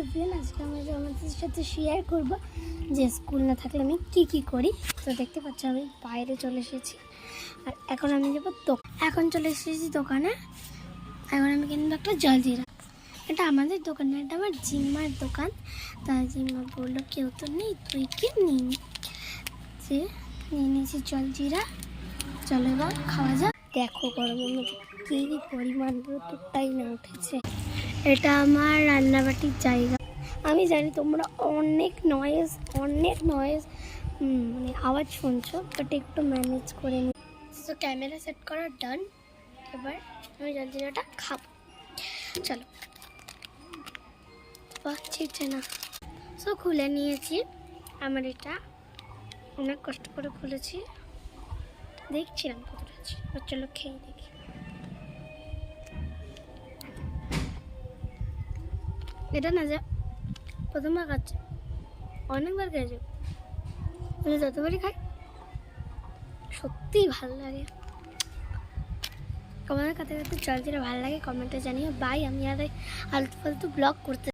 Everyone, আজকে আমি আমাদের সাথে শেয়ার করব যে স্কুল না থাকলে আমি কি করি। তো দেখতে পাচ্ছ আমি বাইরে চলে এসেছি আর এখন আমি যাবো এখন চলে এসেছি দোকানে। এখন আমি কিনবো একটা জলজিরা। এটা আমাদের দোকান না, এটা আমার জিম্মার দোকান। তা জিম্মা বললো কেউ তো নেই, তুই কি নিই যে নিয়ে নিয়েছি জলজিরা। চলো এবার খাওয়া যাক। দেখো গরমের মধ্যে কী পরিমাণ রোদটাই না উঠেছে। এটা আমার রান্নাবাটির জায়গা। আমি জানি তোমরা অনেক নয়েজ মানে আওয়াজ শুনছো, বাট একটু ম্যানেজ করে নি। তো ক্যামেরা সেট করা ডান। এবার আমি জলজিরাটা খাবো। চলো, পাচ্ছি না। সো খুলে নিয়েছি। আমার এটা অনেক কষ্ট করে খুলেছি, দেখছিলাম কতটা আছে। চলো খেয়ে দেখি। এটা না যা প্রথমবার খাচ্ছে, অনেকবার খেয়েছে, যতবারই খাই সত্যিই ভালো লাগে। তোমাদের কাছে জলজিরা ভালো লাগে কমেন্টে জানিও। বাই, আমি আর আলতু ফালতু ব্লগ করতে